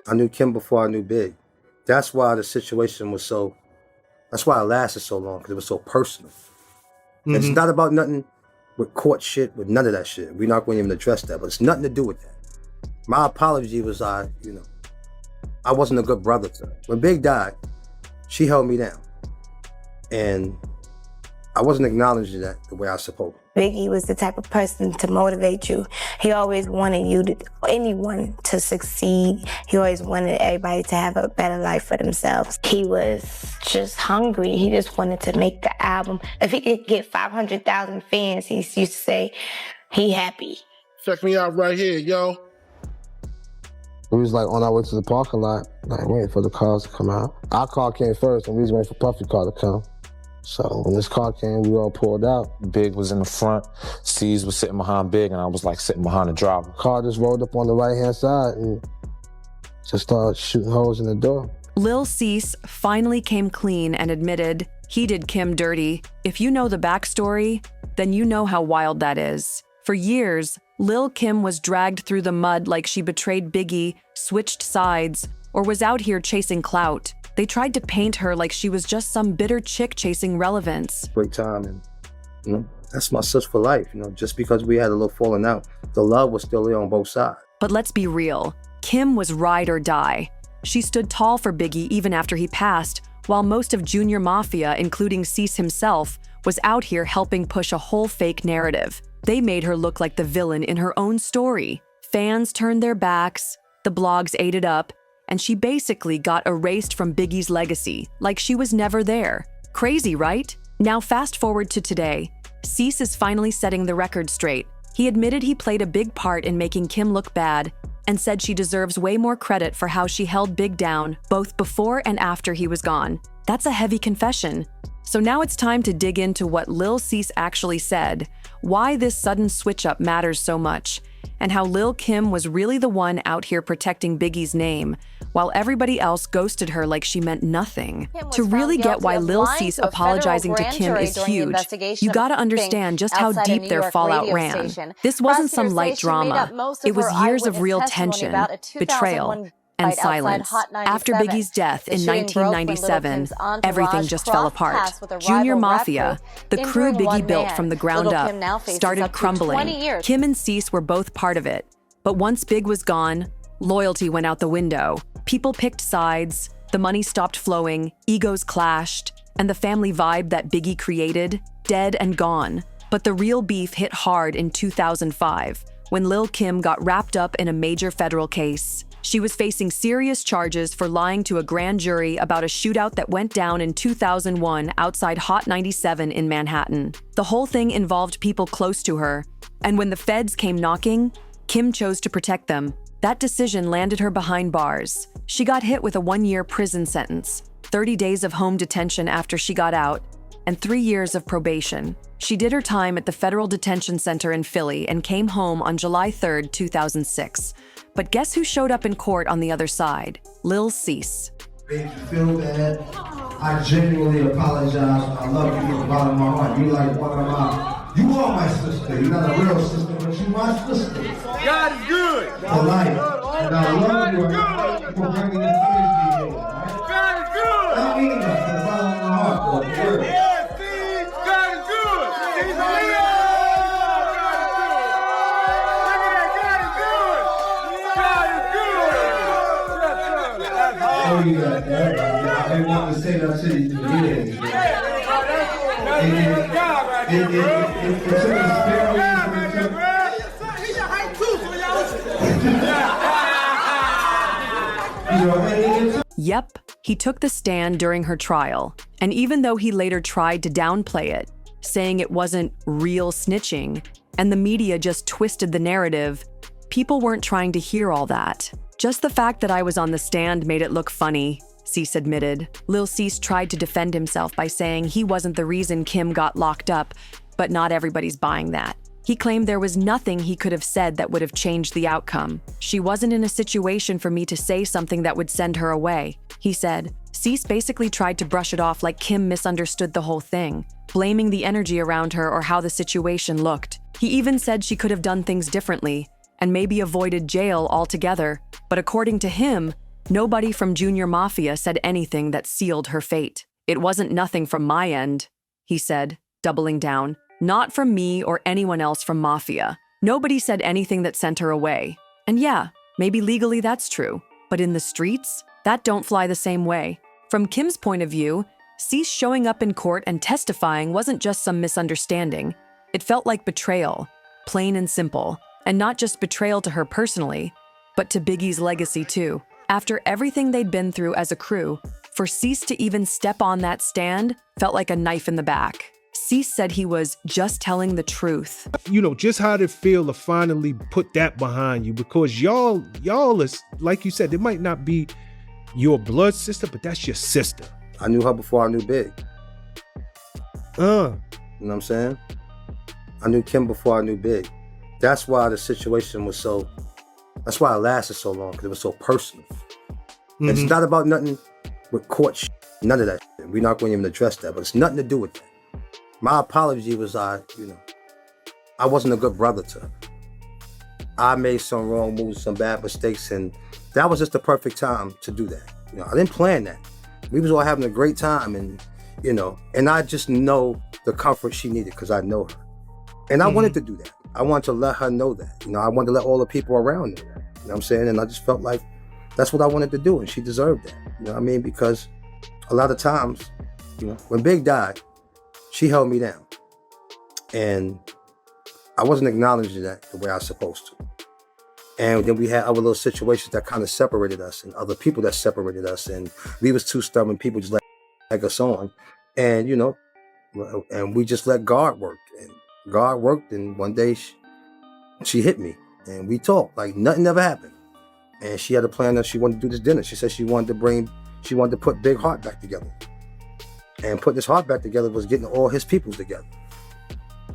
I knew Kim before I knew Big. That's why the situation was so, that's why it lasted so long, because it was so personal. And it's not about nothing with court shit, with none of that shit. We're not going to even address that, but it's nothing to do with that. My apology was I wasn't a good brother to her. When Big died, she held me down. And I wasn't acknowledging that the way I was supposed to. Biggie was the type of person to motivate you. He always wanted anyone to succeed. He always wanted everybody to have a better life for themselves. He was just hungry. He just wanted to make the album. If he could get 500,000 fans, he used to say, he happy. Check me out right here, yo. We was like on our way to the parking lot, like waiting for the cars to come out. Our car came first and we was waiting for Puffy's car to come. So when this car came, we all pulled out. Big was in the front, Cease was sitting behind Big, and I was like sitting behind the driver. Car just rolled up on the right-hand side and just started shooting holes in the door. Lil Cease finally came clean and admitted he did Kim dirty. If you know the backstory, then you know how wild that is. For years, Lil Kim was dragged through the mud like she betrayed Biggie, switched sides, or was out here chasing clout. They tried to paint her like she was just some bitter chick chasing relevance. Great time, and that's my sis for life. Just because we had a little falling out, the love was still there on both sides. But let's be real, Kim was ride or die. She stood tall for Biggie even after he passed, while most of Junior Mafia, including Cease himself, was out here helping push a whole fake narrative. They made her look like the villain in her own story. Fans turned their backs, the blogs ate it up, and she basically got erased from Biggie's legacy, like she was never there. Crazy, right? Now fast forward to today. Cease is finally setting the record straight. He admitted he played a big part in making Kim look bad and said she deserves way more credit for how she held Big down, both before and after he was gone. That's a heavy confession. So now it's time to dig into what Lil Cease actually said, why this sudden switch-up matters so much, and how Lil Kim was really the one out here protecting Biggie's name, while everybody else ghosted her like she meant nothing. To really get why Lil Cease apologizing to Kim is huge, you gotta understand just how deep their fallout ran. This wasn't some light drama. It was years of real tension, betrayal, and silence. After Biggie's death in 1997, everything just fell apart. Junior Mafia, the crew Biggie built from the ground up, started crumbling. Kim and Cease were both part of it. But once Big was gone, loyalty went out the window. People picked sides, the money stopped flowing, egos clashed, and the family vibe that Biggie created, dead and gone. But the real beef hit hard in 2005, when Lil Kim got wrapped up in a major federal case. She was facing serious charges for lying to a grand jury about a shootout that went down in 2001 outside Hot 97 in Manhattan. The whole thing involved people close to her, and when the feds came knocking, Kim chose to protect them. That decision landed her behind bars. She got hit with a 1-year prison sentence, 30 days of home detention after she got out, and 3 years of probation. She did her time at the Federal Detention Center in Philly and came home on July 3, 2006. But guess who showed up in court on the other side? Lil Cease. Made you feel bad. I genuinely apologize. I love you from the bottom of my heart. You like one of my, you are my sister. You're not a real sister, but you're my sister. God is good. For life. And I love you. And for bringing the energy here. God is good. I mean that from the bottom of my heart. Yeah, Steve, God is good. He's real. I didn't want to say that to you for years. It took experience. Yep, he took the stand during her trial, and even though he later tried to downplay it, saying it wasn't real snitching, and the media just twisted the narrative, people weren't trying to hear all that. Just the fact that I was on the stand made it look funny, Cease admitted. Lil Cease tried to defend himself by saying he wasn't the reason Kim got locked up, but not everybody's buying that. He claimed there was nothing he could have said that would have changed the outcome. She wasn't in a situation for me to say something that would send her away, he said. Cease basically tried to brush it off like Kim misunderstood the whole thing, blaming the energy around her or how the situation looked. He even said she could have done things differently, and maybe avoided jail altogether. But according to him, Nobody from Junior Mafia said anything that sealed her fate. "It wasn't nothing from my end," he said, doubling down. "Not from me or anyone else from Mafia. Nobody said anything that sent her away. And yeah, maybe legally that's true. But in the streets, that don't fly the same way." From Kim's point of view, Cease showing up in court and testifying wasn't just some misunderstanding. It felt like betrayal, plain and simple. And not just betrayal to her personally, but to Biggie's legacy too. After everything they'd been through as a crew, for Cease to even step on that stand felt like a knife in the back. Cease said he was just telling the truth. You know, just how did it feel to finally put that behind you? Because y'all is, like you said, it might not be your blood sister, but that's your sister. I knew her before I knew Big. You know what I'm saying? I knew Kim before I knew Big. That's why the situation was so, that's why it lasted so long, because it was so personal. And it's not about nothing with court shit, none of that shit. We're not going to even address that, but it's nothing to do with that. My apology was I wasn't a good brother to her. I made some wrong moves, some bad mistakes, and that was just the perfect time to do that. You know, I didn't plan that. We was all having a great time, and and I just know the comfort she needed because I know her. And I wanted to do that. I wanted to let her know that. I wanted to let all the people around know that. You know what I'm saying? And I just felt like that's what I wanted to do, and she deserved that. You know what I mean? Because a lot of times, when Big died, she held me down. And I wasn't acknowledging that the way I was supposed to. And then we had other little situations that kind of separated us, and other people that separated us, and we was too stubborn. People just let us on. And, and we just let God work. And God worked, and one day she hit me, and we talked like nothing ever happened. And she had a plan that she wanted to do this dinner. She said she wanted to put Big Heart back together. And putting this heart back together was getting all his peoples together.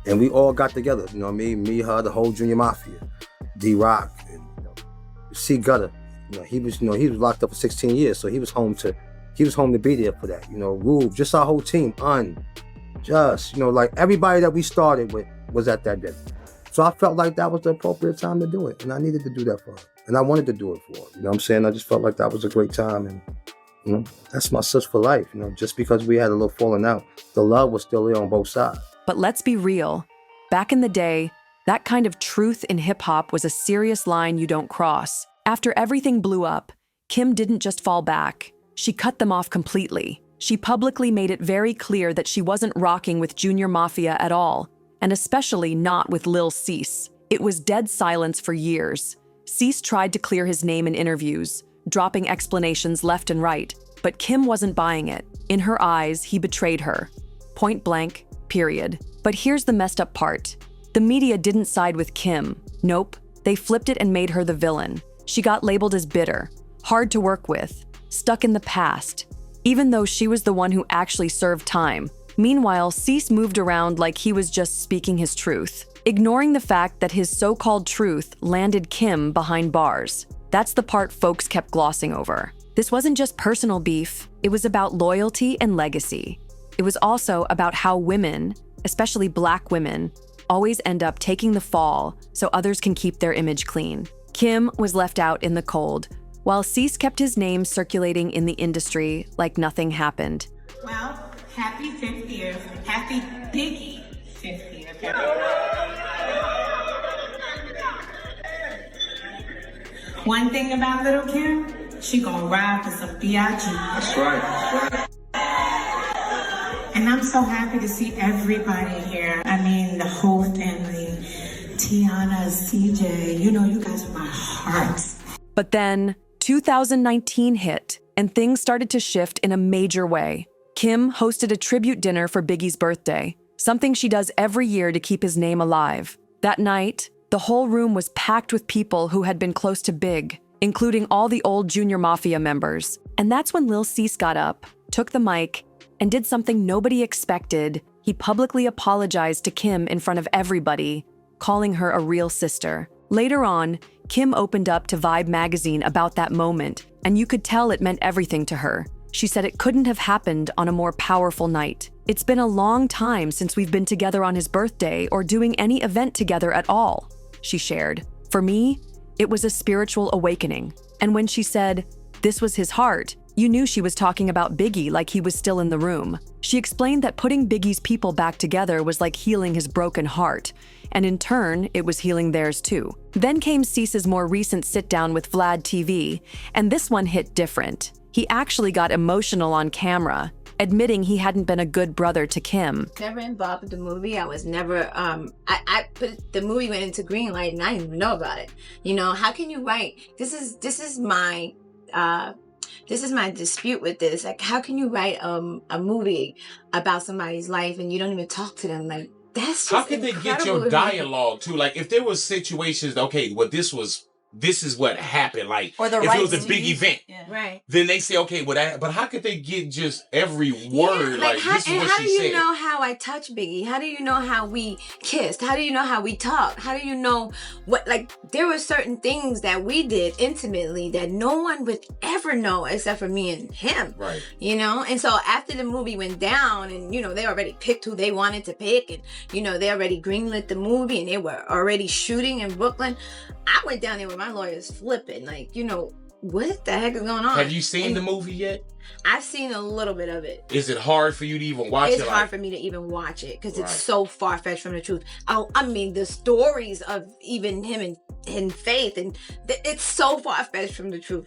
And we all got together, you know what I mean? Me, her, the whole Junior Mafia, D-Rock, and C Gutter. He was locked up for 16 years, so he was home to be there for that. Rube, just our whole team, like everybody that we started with was at that dinner. So I felt like that was the appropriate time to do it, and I needed to do that for her. And I wanted to do it for her. You know what I'm saying? I just felt like that was a great time, and that's my sis for life. Just because we had a little falling out, the love was still there on both sides. But let's be real. Back in the day, that kind of truth in hip-hop was a serious line you don't cross. After everything blew up, Kim didn't just fall back. She cut them off completely. She publicly made it very clear that she wasn't rocking with Junior Mafia at all, and especially not with Lil Cease. It was dead silence for years. Cease tried to clear his name in interviews, dropping explanations left and right, but Kim wasn't buying it. In her eyes, he betrayed her. Point blank, period. But here's the messed up part. The media didn't side with Kim. Nope, they flipped it and made her the villain. She got labeled as bitter, hard to work with, stuck in the past, even though she was the one who actually served time. Meanwhile, Cease moved around like he was just speaking his truth, ignoring the fact that his so-called truth landed Kim behind bars. That's the part folks kept glossing over. This wasn't just personal beef, it was about loyalty and legacy. It was also about how women, especially Black women, always end up taking the fall so others can keep their image clean. Kim was left out in the cold, while Cease kept his name circulating in the industry like nothing happened. Well, happy 5th year. Happy Biggie 5th year. One thing about Lil Kim, she gonna ride for some B.I.G. That's right. And I'm so happy to see everybody here. I mean, the whole family. Tiana, CJ, you guys are my heart. But then 2019 hit, and things started to shift in a major way. Kim hosted a tribute dinner for Biggie's birthday, something she does every year to keep his name alive. That night, the whole room was packed with people who had been close to Big, including all the old Junior Mafia members. And that's when Lil Cease got up, took the mic, and did something nobody expected. He publicly apologized to Kim in front of everybody, calling her a real sister. Later on, Kim opened up to Vibe magazine about that moment, and you could tell it meant everything to her. She said it couldn't have happened on a more powerful night. It's been a long time since we've been together on his birthday or doing any event together at all, she shared. For me, it was a spiritual awakening. And when she said, this was his heart, you knew she was talking about Biggie like he was still in the room. She explained that putting Biggie's people back together was like healing his broken heart, and in turn, it was healing theirs too. Then came Cease's more recent sit-down with Vlad TV, and this one hit different. He actually got emotional on camera, admitting he hadn't been a good brother to Kim. Never involved with the movie. I was never, I put, the movie went into green light and I didn't even know about it. You know, how can you write, this is my dispute with this. Like, how can you write a movie about somebody's life and you don't even talk to them? Like, that's just how can they get your dialogue too? Like, if there was situations, okay, well, this is what happened. Like, or the if right it was a big event, right? Then they say, okay, well, but how could they get just every word? Yeah, like how, this is what how she do you said. know how I touch Biggie? How do you know how we kissed? How do you know how we talked? How do you know what? Like, there were certain things that we did intimately that no one would ever know except for me and him. Right. You know, and so after the movie went down, and you know they already picked who they wanted to pick, and you know they already greenlit the movie, and they were already shooting in Brooklyn. I went down there with my lawyers flipping, like, you know, what the heck is going on? Have you seen the movie yet? I've seen a little bit of it. Is it hard for you to even watch it? It's hard for me to even watch it because it's so far-fetched from the truth. I mean, the stories of even him and Faith, and it's so far-fetched from the truth.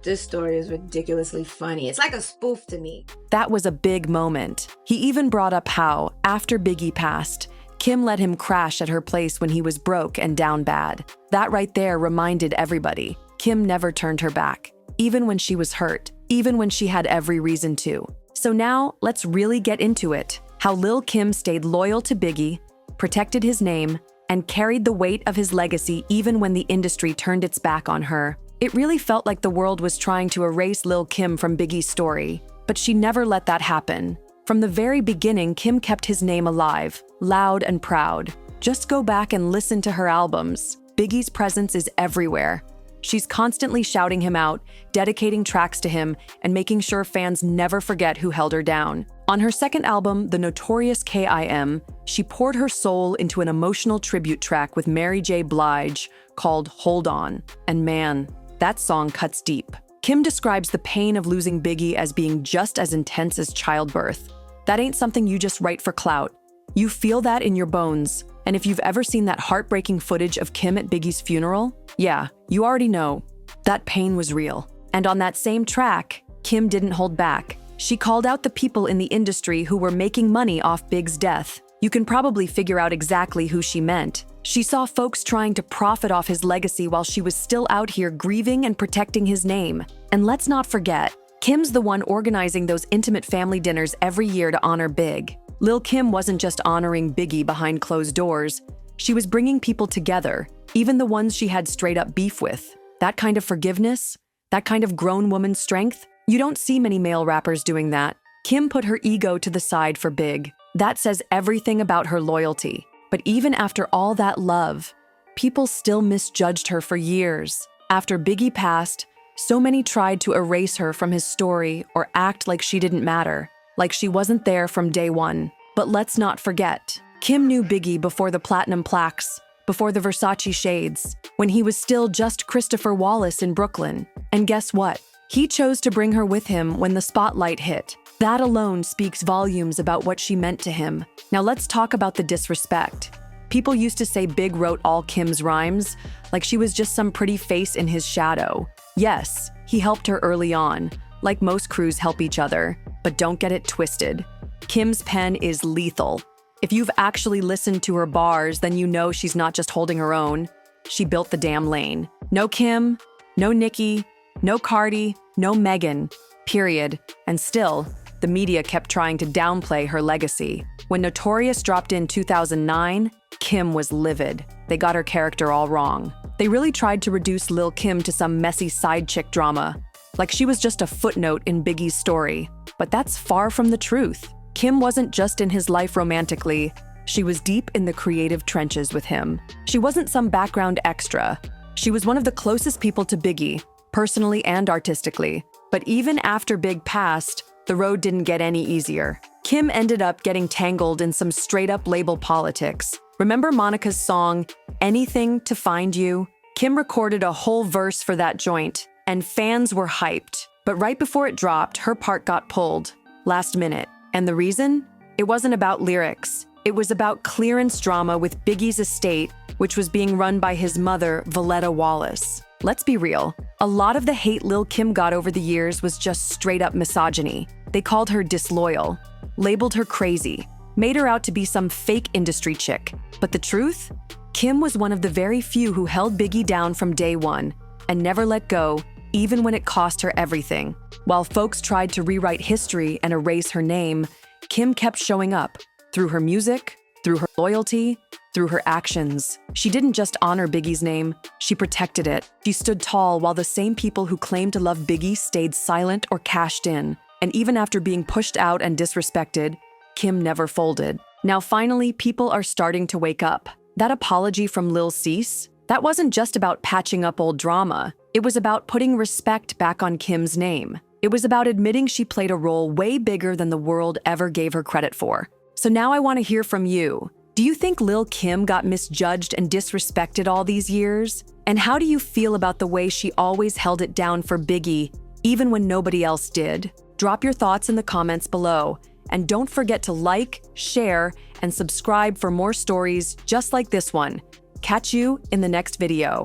This story is ridiculously funny. It's like a spoof to me. That was a big moment. He even brought up how, after Biggie passed, Kim let him crash at her place when he was broke and down bad. That right there reminded everybody. Kim never turned her back, even when she was hurt, even when she had every reason to. So now, let's really get into it. How Lil Kim stayed loyal to Biggie, protected his name, and carried the weight of his legacy even when the industry turned its back on her. It really felt like the world was trying to erase Lil Kim from Biggie's story, but she never let that happen. From the very beginning, Kim kept his name alive, loud and proud. Just go back and listen to her albums. Biggie's presence is everywhere. She's constantly shouting him out, dedicating tracks to him, and making sure fans never forget who held her down. On her second album, The Notorious K.I.M., she poured her soul into an emotional tribute track with Mary J. Blige called Hold On. And man, that song cuts deep. Kim describes the pain of losing Biggie as being just as intense as childbirth. That ain't something you just write for clout. You feel that in your bones. And if you've ever seen that heartbreaking footage of Kim at Biggie's funeral, yeah, you already know. That pain was real. And on that same track, Kim didn't hold back. She called out the people in the industry who were making money off Big's death. You can probably figure out exactly who she meant. She saw folks trying to profit off his legacy while she was still out here grieving and protecting his name. And let's not forget, Kim's the one organizing those intimate family dinners every year to honor Big. Lil Kim wasn't just honoring Biggie behind closed doors. She was bringing people together, even the ones she had straight up beef with. That kind of forgiveness, that kind of grown woman strength, you don't see many male rappers doing that. Kim put her ego to the side for Big. That says everything about her loyalty. But even after all that love, people still misjudged her for years. After Biggie passed, so many tried to erase her from his story or act like she didn't matter, like she wasn't there from day one. But let's not forget, Kim knew Biggie before the platinum plaques, before the Versace shades, when he was still just Christopher Wallace in Brooklyn. And guess what? He chose to bring her with him when the spotlight hit. That alone speaks volumes about what she meant to him. Now let's talk about the disrespect. People used to say Big wrote all Kim's rhymes, like she was just some pretty face in his shadow. Yes, he helped her early on, like most crews help each other, but don't get it twisted. Kim's pen is lethal. If you've actually listened to her bars, then you know she's not just holding her own. She built the damn lane. No Kim, no Nicki, no Cardi, no Megan, period. And still, the media kept trying to downplay her legacy. When Notorious dropped in 2009, Kim was livid. They got her character all wrong. They really tried to reduce Lil Kim to some messy side chick drama, like she was just a footnote in Biggie's story. But that's far from the truth. Kim wasn't just in his life romantically, she was deep in the creative trenches with him. She wasn't some background extra. She was one of the closest people to Biggie, personally and artistically. But even after Big passed, the road didn't get any easier. Kim ended up getting tangled in some straight-up label politics. Remember Monica's song, Anything to Find You? Kim recorded a whole verse for that joint, and fans were hyped. But right before it dropped, her part got pulled, last minute. And the reason? It wasn't about lyrics. It was about clearance drama with Biggie's estate, which was being run by his mother, Valletta Wallace. Let's be real. A lot of the hate Lil Kim got over the years was just straight up misogyny. They called her disloyal, labeled her crazy, made her out to be some fake industry chick. But the truth? Kim was one of the very few who held Biggie down from day one and never let go, even when it cost her everything. While folks tried to rewrite history and erase her name, Kim kept showing up through her music, through her loyalty, through her actions. She didn't just honor Biggie's name, she protected it. She stood tall while the same people who claimed to love Biggie stayed silent or cashed in. And even after being pushed out and disrespected, Kim never folded. Now finally, people are starting to wake up. That apology from Lil Cease, that wasn't just about patching up old drama. It was about putting respect back on Kim's name. It was about admitting she played a role way bigger than the world ever gave her credit for. So now I want to hear from you. Do you think Lil Kim got misjudged and disrespected all these years? And how do you feel about the way she always held it down for Biggie, even when nobody else did? Drop your thoughts in the comments below. And don't forget to like, share, and subscribe for more stories just like this one. Catch you in the next video.